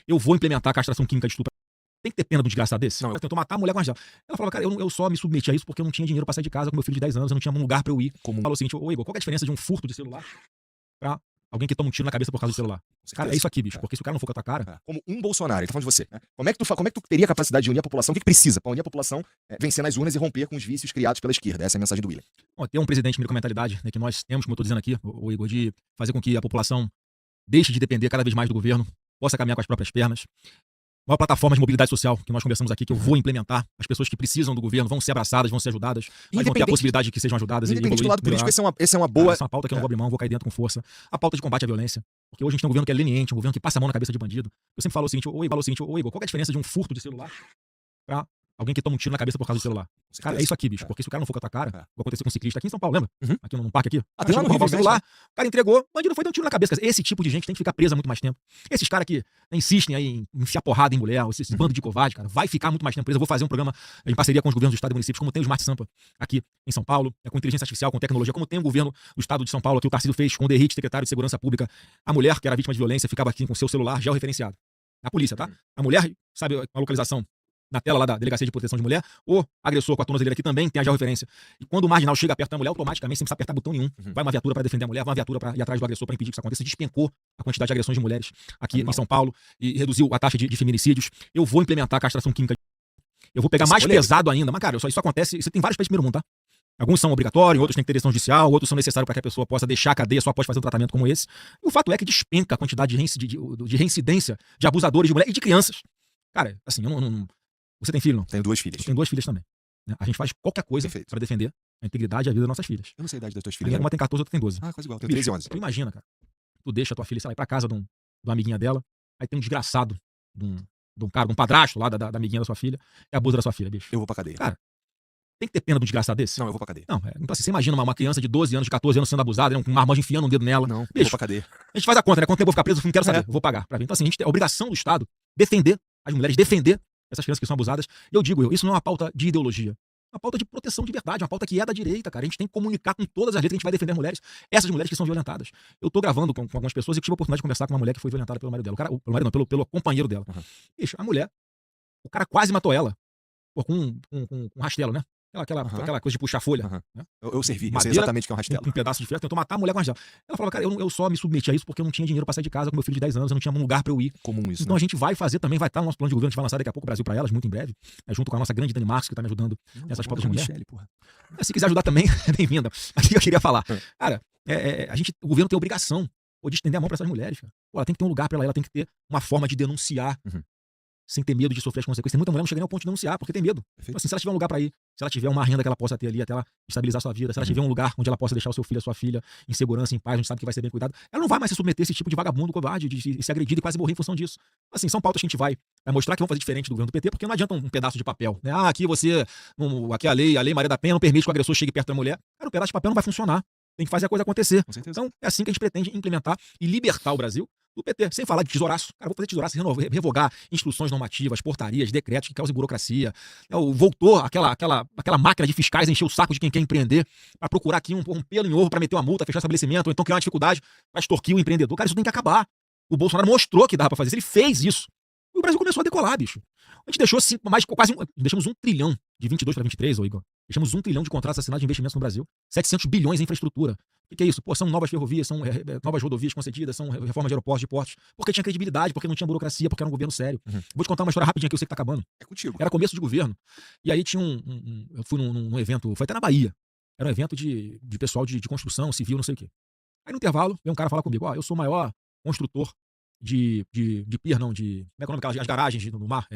eu vou implementar a castração química de estupro. Tem que ter pena do desgraçado desse? Não, Ela tentou matar a mulher com argel. Ela falava, cara, eu só me submeti a isso porque eu não tinha dinheiro pra sair de casa com meu filho de 10 anos, eu não tinha um lugar pra eu ir. Comum. Falou o seguinte, ô Igor, qual que é a diferença de um furto de celular pra alguém que toma um tiro na cabeça por causa do celular? Cara, é isso aqui, bicho, porque se o cara não for com a tua cara... Como um Bolsonaro, ele tá falando de você, né? Como é que tu teria a capacidade de unir a população? O que precisa pra unir a população, vencer nas urnas e romper com os vícios criados pela esquerda? Essa é a mensagem do William. Bom, ter um presidente com mentalidade, né, que nós temos, como eu tô dizendo aqui, o Igor, de fazer com que a população deixe de depender cada vez mais do governo, possa caminhar com as próprias pernas. Maior plataforma de mobilidade social que nós conversamos aqui, que eu vou implementar. As pessoas que precisam do governo vão ser abraçadas, vão ser ajudadas, mas vão ter a possibilidade de que sejam ajudadas. Independente do lado político, essa é uma boa... Essa é uma pauta que eu não vou abrir mão, vou cair dentro com força. A pauta de combate à violência. Porque hoje a gente tem um governo que é leniente, um governo que passa a mão na cabeça de bandido. Eu sempre falo o seguinte, ô Igor, qual que é a diferença de um furto de celular pra alguém que toma um tiro na cabeça por causa do celular? Cara, é isso aqui, bicho. Porque se o cara não for com a tua cara, vai acontecer com um ciclista aqui em São Paulo, lembra? Aqui no parque aqui. Até lá no roubar o Rio, celular, o cara entregou, o bandido foi dar um tiro na cabeça. Esse tipo de gente tem que ficar presa muito mais tempo. Esses caras que insistem aí em enfiar porrada em mulher, esse bando de covarde, cara, vai ficar muito mais tempo preso. Eu vou fazer um programa em parceria com os governos do estado e municípios, como tem o Smart Sampa aqui em São Paulo, com inteligência artificial, com tecnologia, como tem o governo do estado de São Paulo, que o Tarcísio fez com o Derrite, secretário de Segurança Pública. A mulher, que era vítima de violência, ficava aqui com o seu celular georreferenciado. A polícia, tá? A mulher, sabe a localização na tela lá da Delegacia de Proteção de Mulher, o agressor com a tornozeleira aqui também tem a georreferência. E quando o marginal chega perto da mulher, automaticamente, sem precisar apertar botão nenhum, vai uma viatura para defender a mulher, vai uma viatura para ir atrás do agressor para impedir que isso aconteça. Despencou a quantidade de agressões de mulheres aqui em São Paulo e reduziu a taxa de feminicídios. Eu vou implementar a castração química. Eu vou pegar mais pesado ainda, mas, cara, isso acontece, isso tem vários países do primeiro mundo, tá? Alguns são obrigatórios, outros têm que ter decisão judicial, outros são necessários para que a pessoa possa deixar a cadeia só após fazer um tratamento como esse. E o fato é que despenca a quantidade de reincidência de abusadores de mulher e de crianças. Cara, assim, eu não... Você tem filho, não? Tenho 2 filhas. Eu tenho 2 filhas também. Né? A gente faz qualquer coisa para defender a integridade e a vida das nossas filhas. Eu não sei a idade das tuas filhas. Uma tem 14, outra tem 12. Ah, quase igual. Tenho 13 e 11. Tu imagina, cara. Tu deixa a tua filha, sei lá, ir pra casa de uma amiguinha dela, aí tem um desgraçado de um cara, de um padrasto lá da amiguinha da sua filha, e abusa da sua filha, bicho. Eu vou pra cadeia. Cara, tem que ter pena do desgraçado desse? Não, eu vou pra cadeia. Não, então assim, você imagina uma criança de 12 anos, de 14 anos sendo abusada, com um marmanjo enfiando um dedo nela. Não, bicho, eu vou pra cadeia. A gente faz a conta, né? Quanto tempo eu vou ficar preso? Eu não quero saber. Eu vou pagar pra ver. Então assim, a gente tem a obrigação do Estado defender as mulheres, defender essas crianças que são abusadas. E eu digo, isso não é uma pauta de ideologia. É uma pauta de proteção de verdade, uma pauta que é da direita, cara. A gente tem que comunicar com todas as letras que a gente vai defender mulheres, essas mulheres que são violentadas. Eu tô gravando com algumas pessoas e tive a oportunidade de conversar com uma mulher que foi violentada pelo marido dela. Pelo marido não, pelo companheiro dela. Bicho, a mulher, o cara quase matou ela. Pô, com um rastelo, né? Aquela coisa de puxar folha. Né? Eu servi, eu sei Madeira, exatamente o que é um rastelo. Um pedaço de ferro, tentou matar a mulher com rastelo. Ela falava, cara, eu só me submeti a isso porque eu não tinha dinheiro pra sair de casa com meu filho de 10 anos, eu não tinha um lugar pra eu ir. Comum isso, então né? a gente vai fazer também, vai estar no nosso plano de governo, a gente vai lançar daqui a pouco o Brasil pra elas, muito em breve, junto com a nossa grande Dani Marcos, que tá me ajudando nessas pautas de mulher. Michele, porra. Se quiser ajudar também, é bem-vinda. Aqui que eu queria falar. Cara, o governo tem a obrigação de estender a mão pra essas mulheres. Cara. Pô, ela tem que ter um lugar pra ela tem que ter uma forma de denunciar. Sem ter medo de sofrer as consequências. Tem muita mulher que não chega nem ao ponto de denunciar, porque tem medo. Então, assim, se ela tiver um lugar pra ir, se ela tiver uma renda que ela possa ter ali até ela estabilizar a sua vida, se ela tiver um lugar onde ela possa deixar o seu filho, a sua filha em segurança, em paz, onde sabe que vai ser bem cuidado, ela não vai mais se submeter a esse tipo de vagabundo, covarde, de ser agredido e quase morrer em função disso. Assim, são pautas que a gente vai mostrar que vão fazer diferente do governo do PT, porque não adianta um pedaço de papel, né? Ah, aqui aqui a lei Maria da Penha não permite que o agressor chegue perto da mulher. Cara, o pedaço de papel não vai funcionar. Tem que fazer a coisa acontecer. Então, é assim que a gente pretende implementar e libertar o Brasil do PT, sem falar de tesouraço. Cara, vou fazer tesouraço, revogar instruções normativas, portarias, decretos que causem burocracia. Voltou aquela máquina de fiscais a encher o saco de quem quer empreender para procurar aqui um pelo em ovo para meter uma multa, fechar estabelecimento, ou então criar uma dificuldade para extorquir o empreendedor. Cara, isso tem que acabar. O Bolsonaro mostrou que dava para fazer isso, ele fez isso. E o Brasil começou a decolar, bicho. A gente deixou deixamos 1 trilhão de 22 para 23, Igor. Deixamos 1 trilhão de contratos assinados de investimentos no Brasil. 700 bilhões em infraestrutura. O que é isso? Pô, são novas ferrovias, são novas rodovias concedidas, são reformas de aeroportos, de portos. Porque tinha credibilidade, porque não tinha burocracia, porque era um governo sério. Vou te contar uma história rapidinha que eu sei que tá acabando. É contigo. Era começo de governo. E aí tinha eu fui num evento, foi até na Bahia. Era um evento de pessoal de construção, civil, não sei o quê. Aí no intervalo, veio um cara falar comigo, eu sou o maior construtor de pier, não, como é que é o nome daquelas, as garagens no mar?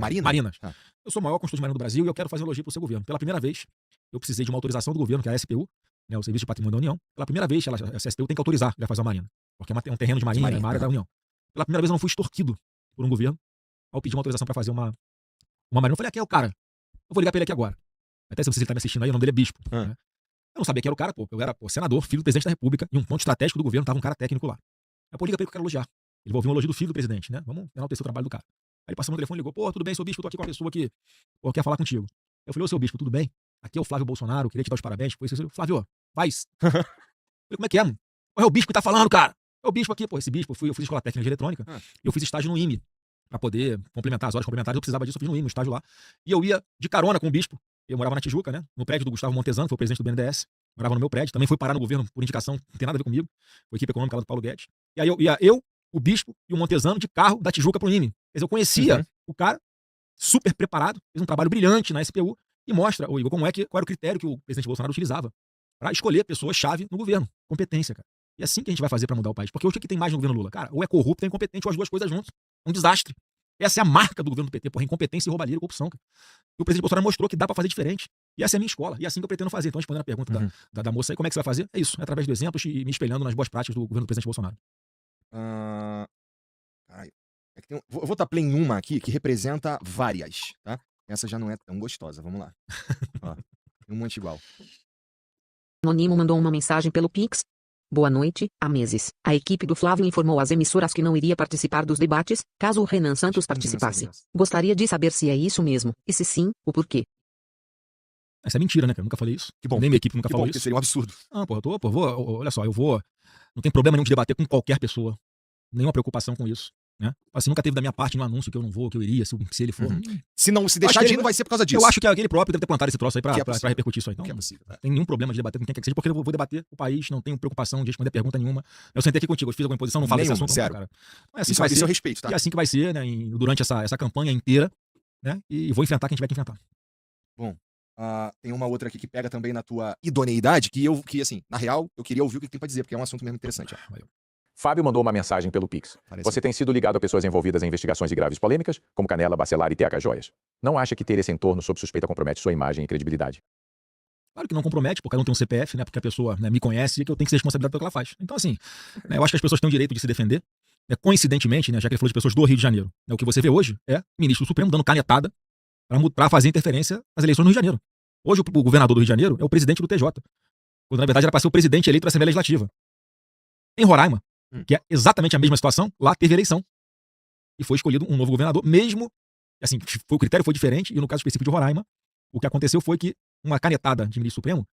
Marinas. Eu sou o maior construtor de marina do Brasil e eu quero fazer um elogio pro seu governo. Pela primeira vez, eu precisei de uma autorização do governo, que é a SPU, né, o Serviço de Patrimônio da União. Pela primeira vez, essa SPU tem que autorizar ele a fazer uma marina. Porque é um terreno de marinha, é uma área da União. Pela primeira vez eu não fui extorquido por um governo ao pedir uma autorização para fazer uma marina. Eu falei, aqui é o cara. Eu vou ligar pra ele aqui agora. Até se você tá me assistindo aí, o nome dele é Bispo. Né? Eu não sabia que era o cara, pô. Eu era senador, filho do presidente da República, e um ponto estratégico do governo, tava um cara técnico lá. Aí, pô, liga pra ele que eu quero elogiar. Ele vai ouvir um elogio do filho do presidente, né? Vamos enaltecer o trabalho do cara. Aí ele passou no telefone e ligou, pô, tudo bem, seu Bispo, eu tô aqui com uma pessoa que quer falar contigo. Eu falei, ô, seu Bispo, tudo bem? Aqui é o Flávio Bolsonaro, queria te dar os parabéns. Flávio, faz. Eu falei, como é que é, mano? É o Bispo que tá falando, cara. É o Bispo aqui, pô. Esse Bispo, eu fiz escola técnica de eletrônica, e eu fiz estágio no IME, pra poder complementar as horas complementares. Eu precisava disso, eu fiz no IME, um estágio lá. E eu ia de carona com o bispo. Eu morava na Tijuca, né? No prédio do Gustavo Montezano, que foi o presidente do BNDES. Morava no meu prédio. Também fui parar no governo por indicação, não tem nada a ver comigo. Foi a equipe econômica lá do Paulo Guedes. E aí eu, o bispo e o Montezano de carro da Tijuca pro IME. Quer dizer, eu conhecia o cara, super preparado, fez um trabalho brilhante na SPU e mostra, ô Igor, qual era o critério que o presidente Bolsonaro utilizava para escolher pessoas-chave no governo. Competência, cara. E é assim que a gente vai fazer para mudar o país. Porque hoje o que tem mais no governo Lula? Cara, ou é corrupto ou é incompetente, ou as duas coisas juntas. É um desastre. Essa é a marca do governo do PT, porra, incompetência e roubalheira e corrupção. Cara. E o presidente Bolsonaro mostrou que dá para fazer diferente. E essa é a minha escola. E é assim que eu pretendo fazer. Então, respondendo a pergunta da moça aí, como é que você vai fazer? É isso, é através de exemplos e me espelhando nas boas práticas do governo do presidente Bolsonaro. Eu vou dar play em uma aqui que representa várias, tá? Essa já não é tão gostosa, vamos lá. Ó, um monte igual. Anônimo mandou uma mensagem pelo Pix. Boa noite, há meses. A equipe do Flávio informou às emissoras que não iria participar dos debates, caso o Renan Santos participasse. Gostaria de saber se é isso mesmo, e se sim, o porquê. Essa é mentira, né, cara? Eu nunca falei isso. Que bom. Nem minha equipe nunca falou isso. Seria um absurdo. Não, porra, olha só, eu vou. Não tem problema nenhum de debater com qualquer pessoa. Nenhuma preocupação com isso. Né? Assim, nunca teve da minha parte no anúncio que eu não vou, que eu iria, se ele for. Se deixar de ir, não vai ser por causa disso. Eu acho que ele próprio deve ter plantado esse troço aí pra repercutir isso aí. Então, que é possível. Não tem nenhum problema de debater com quem quer que seja, porque eu vou debater o país, não tenho preocupação de responder pergunta nenhuma. Eu sentei aqui contigo, eu fiz alguma imposição, não falo desse assunto. Sério. Cara. É assim Isso eu respeito, tá? E é assim que vai ser, né, durante essa campanha inteira, né? E vou enfrentar quem tiver que enfrentar. Bom, tem uma outra aqui que pega também na tua idoneidade, que assim, na real, eu queria ouvir o que tem pra dizer, porque é um assunto mesmo interessante. Valeu. Fábio mandou uma mensagem pelo Pix. Você tem sido ligado a pessoas envolvidas em investigações de graves polêmicas, como Canela, Bacelar e TH Joias. Não acha que ter esse entorno sob suspeita compromete sua imagem e credibilidade? Claro que não compromete, porque cada um tem um CPF, né? Porque a pessoa, né, me conhece e que eu tenho que ser responsabilizado pelo que ela faz. Então, assim, né, eu acho que as pessoas têm o direito de se defender. Né, coincidentemente, né, já que ele falou de pessoas do Rio de Janeiro, né, o que você vê hoje é o ministro do Supremo dando canetada para fazer interferência nas eleições no Rio de Janeiro. Hoje o governador do Rio de Janeiro é o presidente do TJ, quando na verdade era para ser o presidente eleito da Assembleia Legislativa. Em Roraima, que é exatamente a mesma situação, lá teve eleição. E foi escolhido um novo governador, mesmo, assim, o critério foi diferente, e no caso específico de Roraima, o que aconteceu foi que uma canetada de ministro supremo,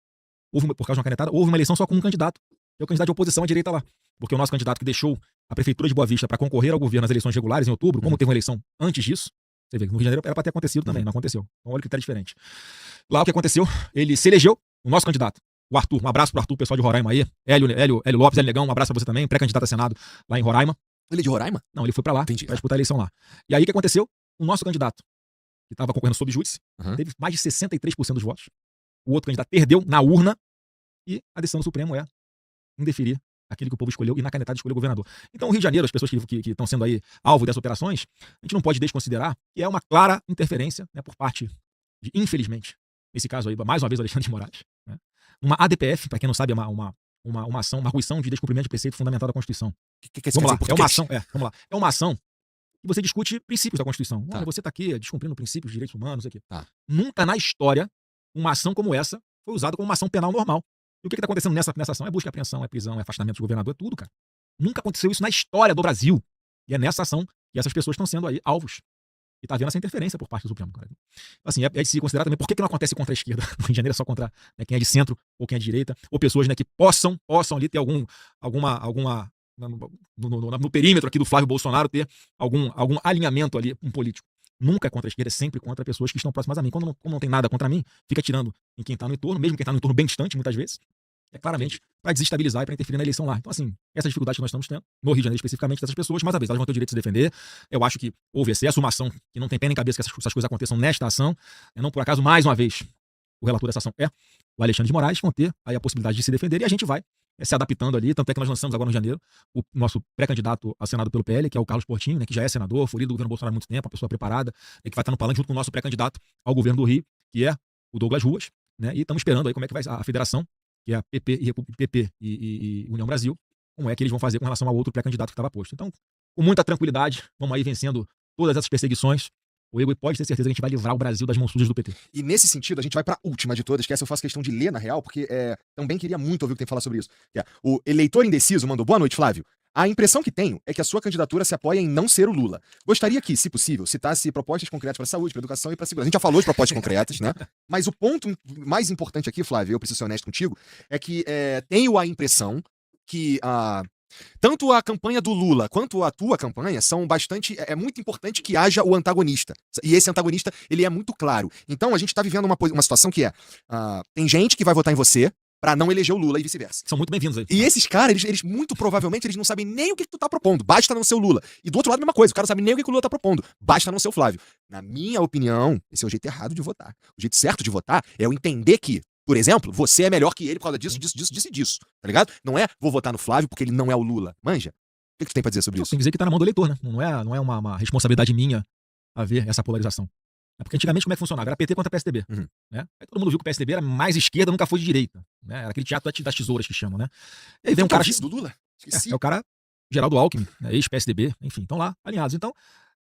por causa de uma canetada, houve uma eleição só com um candidato, que é o candidato de oposição à direita lá. Porque o nosso candidato que deixou a prefeitura de Boa Vista para concorrer ao governo nas eleições regulares em outubro, como teve uma eleição antes disso, você vê que no Rio de Janeiro era para ter acontecido também, não aconteceu. Então olha o critério diferente. Lá o que aconteceu, ele se elegeu, o nosso candidato, o Arthur, um abraço pro Arthur, pessoal de Roraima aí. Hélio Lopes, Hélio Negão, um abraço pra você também, pré-candidato a Senado lá em Roraima. Ele é de Roraima? Não, ele foi pra lá, Entendi. pra disputar a eleição lá. E aí o que aconteceu? O nosso candidato, que tava concorrendo sob júdice, teve mais de 63% dos votos. O outro candidato perdeu na urna e a decisão do Supremo é indeferir aquele que o povo escolheu e na canetada escolheu o governador. Então o Rio de Janeiro, as pessoas que estão sendo aí alvo dessas operações, a gente não pode desconsiderar que é uma clara interferência, né, por parte de, infelizmente, nesse caso aí, mais uma vez, Alexandre de Moraes, né? Uma ADPF, para quem não sabe, é uma ação, uma arguição de descumprimento de preceito fundamental da Constituição. Vamos lá, é uma ação, é uma ação que você discute princípios da Constituição. Olha, você está aqui descumprindo princípios de direitos humanos aqui. Nunca na história uma ação como essa foi usada como uma ação penal normal. E o que está acontecendo nessa ação? É busca e apreensão, é prisão, é afastamento do governador, é tudo, cara. Nunca aconteceu isso na história do Brasil. E é nessa ação que essas pessoas estão sendo aí alvos. E tá havendo essa interferência por parte do Supremo. Cara. Assim, é de se considerar também por que não acontece contra a esquerda. No Rio de Janeiro é só contra, né, quem é de centro ou quem é de direita, ou pessoas, né, que possam ali ter alguma no perímetro aqui do Flávio Bolsonaro, ter algum alinhamento ali, um político. Nunca é contra a esquerda, é sempre contra pessoas que estão próximas a mim. Como não tem nada contra mim, fica tirando em quem está no entorno, mesmo quem está no entorno bem distante, muitas vezes. É claramente para desestabilizar e para interferir na eleição lá. Então, assim, essa dificuldade que nós estamos tendo, no Rio de Janeiro especificamente, dessas pessoas, mais uma vez, elas vão ter o direito de se defender. Eu acho que houve excesso, uma ação que não tem pé nem cabeça que essas coisas aconteçam nesta ação. Não por acaso, mais uma vez, o relator dessa ação é o Alexandre de Moraes, vão ter aí a possibilidade de se defender e a gente vai se adaptando ali. Tanto é que nós lançamos agora no janeiro o nosso pré-candidato a Senado pelo PL, que é o Carlos Portinho, né, que já é senador, foi líder do governo Bolsonaro há muito tempo, uma pessoa preparada, que vai estar no palanque junto com o nosso pré-candidato ao governo do Rio, que é o Douglas Ruas, né, e estamos esperando aí como é que vai a federação, que é a PP e União Brasil, como é que eles vão fazer com relação ao outro pré-candidato que estava posto. Então, com muita tranquilidade, vamos aí vencendo todas essas perseguições. O Igor pode ter certeza que a gente vai livrar o Brasil das mãos sujas do PT. E nesse sentido, a gente vai para a última de todas, que essa eu faço questão de ler, na real, porque também queria muito ouvir o que tem que falar sobre isso. Que é, o eleitor indeciso mandou: boa noite, Flávio. A impressão que tenho é que a sua candidatura se apoia em não ser o Lula. Gostaria que, se possível, citasse propostas concretas para a saúde, para a educação e para a segurança. A gente já falou de propostas concretas, né? Mas o ponto mais importante aqui, Flávio, eu preciso ser honesto contigo, é que tenho a impressão que Tanto a campanha do Lula quanto a tua campanha são bastante... É muito importante que haja o antagonista. E esse antagonista, ele é muito claro. Então, a gente tá vivendo uma situação que tem gente que vai votar em você pra não eleger o Lula e vice-versa. São muito bem-vindos aí. E esses caras, eles muito provavelmente, eles não sabem nem o que tu tá propondo. Basta não ser o Lula. E do outro lado, a mesma coisa. O cara não sabe nem o que o Lula tá propondo. Basta não ser o Flávio. Na minha opinião, esse é o jeito errado de votar. O jeito certo de votar é eu entender que, por exemplo, você é melhor que ele por causa disso, disso e disso. Tá ligado? Não é vou votar no Flávio porque ele não é o Lula. Manja? O que tu tem pra dizer sobre isso? Tem que dizer que tá na mão do eleitor, né? Não é uma responsabilidade minha a ver essa polarização. É porque antigamente como é que funcionava? Era PT contra PSDB. Né? Aí todo mundo viu que o PSDB era mais esquerda, nunca foi de direita. Né? Era aquele teatro das tesouras que chamam, né? E aí vem um cara... do Lula? É o cara Geraldo Alckmin, né? Ex-PSDB, enfim, estão lá alinhados. Então,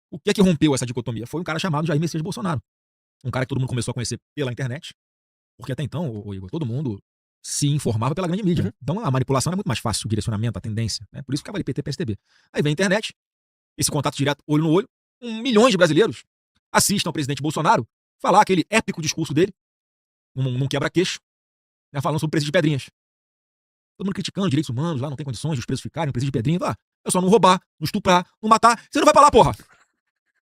o que é que rompeu essa dicotomia? Foi um cara chamado Jair Messias Bolsonaro. Um cara que todo mundo começou a conhecer pela internet, porque até então, Igor, todo mundo se informava pela grande mídia. Então a manipulação era muito mais fácil, o direcionamento, a tendência. Né? Por isso que ficava ali PT, PSDB. Aí vem a internet, esse contato direto, olho no olho, milhões de brasileiros assistam ao presidente Bolsonaro falar aquele épico discurso dele, num quebra-queixo, né, falando sobre o presídio de Pedrinhas. Todo mundo criticando direitos humanos, lá não tem condições de os presos ficarem no presídio de Pedrinhas. É só não roubar, não estuprar, não matar. Você não vai pra lá, porra.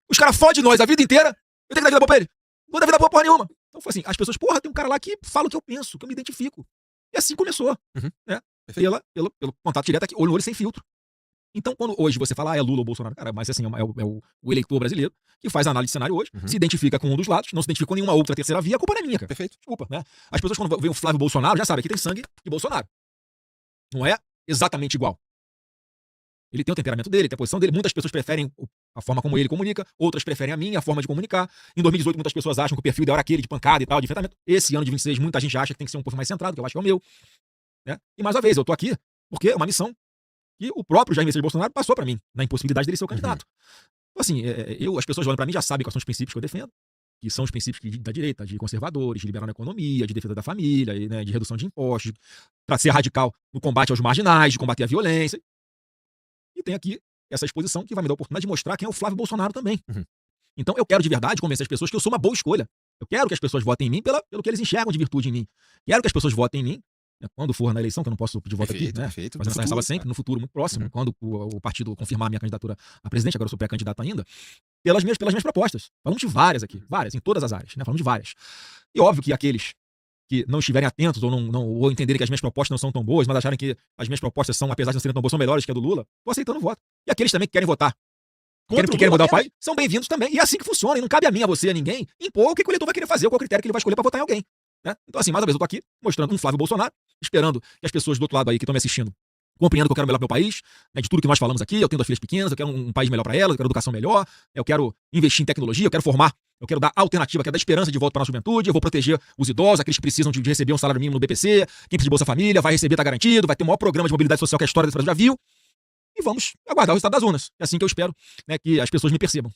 Os caras fodem nós a vida inteira. Eu tenho que dar vida boa pra ele. Não vou dar vida boa porra nenhuma. Então foi assim, as pessoas, porra, tem um cara lá que fala o que eu penso, que eu me identifico. E assim começou. Né? Pelo contato direto aqui, olho no olho, sem filtro. Então, quando hoje você fala, é Lula ou Bolsonaro, cara, mas assim, é o eleitor brasileiro que faz a análise de cenário hoje, se identifica com um dos lados, não se identifica com nenhuma outra terceira via, a culpa não é minha, cara. Perfeito. Desculpa, né? As pessoas, quando veem o Flávio Bolsonaro, já sabem, aqui tem sangue de Bolsonaro. Não é exatamente igual. Ele tem o temperamento dele, tem a posição dele. Muitas pessoas preferem a forma como ele comunica, outras preferem a minha forma de comunicar. Em 2018, muitas pessoas acham que o perfil ideal era aquele de pancada e tal, de enfrentamento. Esse ano de 26, muita gente acha que tem que ser um pouco mais centrado, que eu acho que é o meu. Né? E mais uma vez, eu tô aqui porque é uma missão que o próprio Jair Messias Bolsonaro passou pra mim, na impossibilidade dele ser o candidato. Então, assim, as pessoas olham pra mim já sabem quais são os princípios que eu defendo, que são os princípios da direita, de conservadores, de liberal na economia, de defesa da família, né, de redução de impostos, para ser radical no combate aos marginais, de combater a violência. E tem aqui essa exposição que vai me dar a oportunidade de mostrar quem é o Flávio Bolsonaro também. Então eu quero de verdade convencer as pessoas que eu sou uma boa escolha. Eu quero que as pessoas votem em mim pelo que eles enxergam de virtude em mim. Quero que as pessoas votem em mim, né, quando for na eleição, que eu não posso pedir voto aqui, né? Fazendo essa ressalva sempre, no futuro muito próximo, quando o partido confirmar a minha candidatura a presidente, agora eu sou pré-candidato ainda, pelas minhas propostas. Falamos de várias aqui, várias, em todas as áreas, né? Falamos de várias. E óbvio que aqueles que não estiverem atentos ou entenderem que as minhas propostas não são tão boas, mas acharem que as minhas propostas são, apesar de não serem tão boas, são melhores que a do Lula, tô aceitando o voto. E aqueles também que querem votar, que querem mudar o país, são bem-vindos também. E é assim que funciona. E não cabe a mim, a você, a ninguém, impor o que o eleitor vai querer fazer, qual critério que ele vai escolher para votar em alguém. Né? Então, assim, mais uma vez, eu tô aqui mostrando um Flávio Bolsonaro, esperando que as pessoas do outro lado aí que estão me assistindo compreendam que eu quero melhor pro meu país, né, de tudo que nós falamos aqui. Eu tenho 2 filhas pequenas, eu quero um país melhor para elas, eu quero educação melhor, eu quero investir em tecnologia, eu quero formar, eu quero dar alternativa, eu quero dar esperança de volta para a nossa juventude, eu vou proteger os idosos, aqueles que precisam de receber um salário mínimo no BPC, quem precisa de Bolsa Família, vai receber, tá garantido, vai ter o maior programa de mobilidade social que a história desse Brasil já viu. E vamos aguardar o resultado das urnas. É assim que eu espero, né, que as pessoas me percebam.